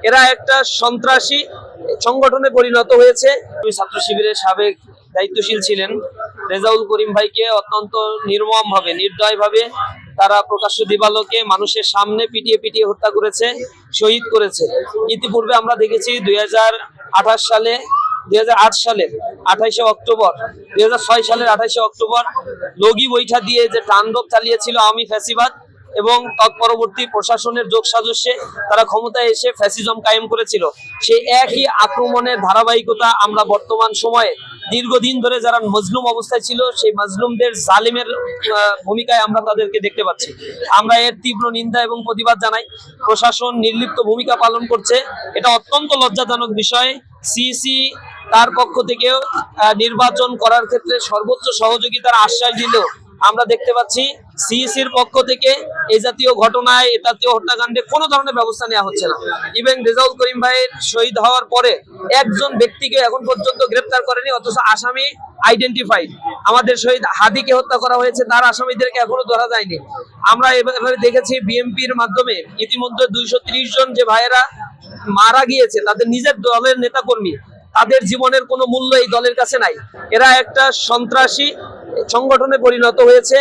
এরা একটা সন্ত্রাসী সংগঠনে পরিণত হয়েছে। ছাত্র শিবিরের সাবেক দায়িত্বশীল ছিলেন রেজাউল করিম ভাইকে অত্যন্ত নির্মম ভাবে, নির্দয় ভাবে তারা প্রকাশ্য দিবালোকে মানুষের সামনে পিটিয়ে পিটিয়ে হত্যা করেছে, শহীদ করেছে। ইতিপূর্বে আমরা দেখেছি 2008 সালের 28শে অক্টোবর, 2006 সালের 28শে অক্টোবর লগি বৈঠা দিয়ে যে তাণ্ডব চালিয়েছিল আওয়ামী ফ্যাসিবাদ এবং তৎপরবর্তী প্রশাসনের যোগসাজশে তারা ক্ষমতায় এসে ফ্যাসিজম কায়েম করেছিল। সেই একই আক্রমণের ধারাবাহিকতা আমরা বর্তমান সময়ে দীর্ঘদিন ধরে যারা মজলুম অবস্থায় ছিল সেই মজলুমদের জালিমের ভূমিকায় আমরা তাদেরকে দেখতে পাচ্ছি। আমরা এর তীব্র নিন্দা এবং প্রতিবাদ জানাই। প্রশাসন নির্লিপ্ত ভূমিকা পালন করছে, এটা অত্যন্ত লজ্জাজনক বিষয়। সিইসি তার পক্ষ থেকেও নির্বাচন করার ক্ষেত্রে সর্বোচ্চ সহযোগিতার আশ্বাস দিলেও আমরা দেখতে পাচ্ছি সিইসির পক্ষ থেকে এই জাতীয় ঘটনায়, এ জাতীয় হত্যাকাণ্ডে কোনো ধরনের ব্যবস্থা নেওয়া হচ্ছে না। ইভেন রেজাউল করিম ভাইয়ের শহীদ হওয়ার পরে একজন ব্যক্তিকে এখন পর্যন্ত গ্রেপ্তার করেনি, অথচ আসামি আইডেন্টিফাইড। আমাদের শহীদ হাদিকে হত্যা করা হয়েছে, তার আসামিদেরকে এখনো ধরা যায়নি। আমরা এভাবে দেখেছি বিএনপির মাধ্যমে ইতিমধ্যে 230 জন যে ভাইয়েরা মারা গিয়েছে, তাদের নিজের দলের নেতাকর্মী, তাদের জীবনের কোনো মূল্য এই দলের কাছে নাই। এরা একটা সন্ত্রাসী সংগঠনে পরিণত হয়েছে।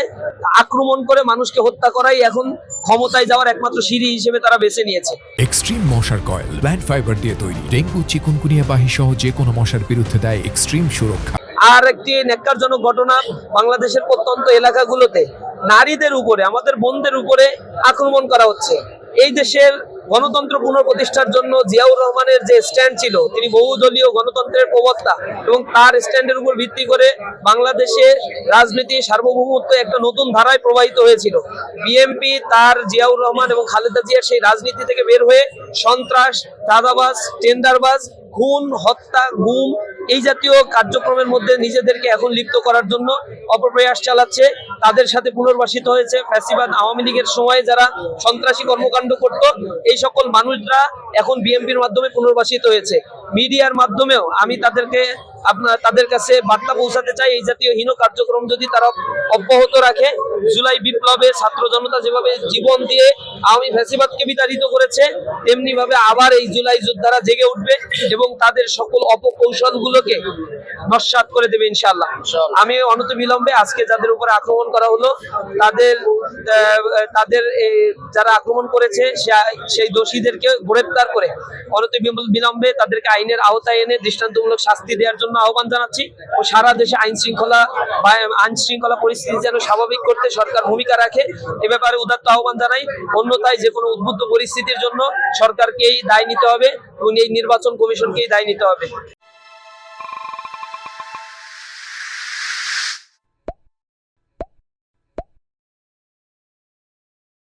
আক্রমণ করে মানুষকে হত্যা করাই এখন ক্ষমতায় যাওয়ার একমাত্র সিঁড়ি হিসেবে তারা বেছে নিয়েছে। এক্সট্রিম মশার কয়েল প্ল্যান্ট ফাইবার দিয়ে তৈরি, ডেঙ্গু চিকুনগুনিয়া বাহি সহ যে কোনো মশার বিরুদ্ধে দেয় এক্সট্রিম সুরক্ষা। আর একটি নেককারজনক ঘটনা, বাংলাদেশের প্রত্যন্ত এলাকাগুলোতে নারীদের উপরে, আমাদের বোনদের উপরে আক্রমণ করা হচ্ছে। এই দেশের গণতন্ত্র পুনঃপ্রতিষ্ঠার জন্য জিয়াউর রহমানের যে স্ট্যান্ড ছিল, তিনি বহুদলীয় গণতন্ত্রের প্রবক্তা, এবং তার স্ট্যান্ডের উপর ভিত্তি করে বাংলাদেশের রাজনীতি সার্বভৌমত্ব একটা নতুন ধারায় প্রবাহিত হয়েছিল। বিএনপি তার জিয়াউর রহমান এবং খালেদা জিয়ার সেই রাজনীতি থেকে বের হয়ে সন্ত্রাস, চাঁদাবাজ, টেন্ডারবাজ, খুন, হত্যা, গুম এই জাতীয় কার্যক্রমের মধ্যে নিজেদেরকে এখন লিপ্ত করার জন্য অপপ্রয়াস চালাচ্ছে। তাদের সাথে পুনর্বাসিত হয়েছে ফ্যাসিবাদ আওয়ামী লীগের সময় যারা সন্ত্রাসী কর্মকাণ্ড করত, এই সকল মানুষরা এখন বিএনপির মাধ্যমে পুনর্বাসিত হয়েছে। মিডিয়ার মাধ্যমেও আমি তাদের কাছে বার্তা পৌঁছাতে চাই, এই জাতীয় হীন কার্যক্রম যদি তারা অব্যাহত রাখে, জুলাই বিপ্লবে ছাত্র জনতা যেভাবে জীবন দিয়ে আওয়ামী ফ্যাসিবাদকে বিতাড়িত করেছে, তেমনি ভাবে আবার এই জুলাই যোদ্ধারা জেগে উঠবে এবং তাদের সকল অপকৌশলগুলোকে নস্যাৎ করে দেবে ইনশাআল্লাহ। আমি অনতিবিলম্বে আজকে যাদের উপরে আক্রমণ করা হলো, তাদের যারা আক্রমণ করেছে সেই দোষীদেরকে গ্রেপ্তার করে অনতিবিলম্বে তাদেরকে আইনের আওতায় এনে দৃষ্টান্তমূলক শাস্তি দেওয়ার জন্য আহ্বান জানাচ্ছি। ও সারা দেশে আইন শৃঙ্খলা পরিস্থিতি যেন স্বাভাবিক করতে সরকার ভূমিকা রাখে, এ ব্যাপারে উদাত্ত আহ্বান জানাই। অন্যথায় যে কোনো উদ্বুদ্ধ পরিস্থিতির জন্য সরকারকেই দায় নিতে হবে এবং এই নির্বাচন কমিশনকেই দায় নিতে হবে।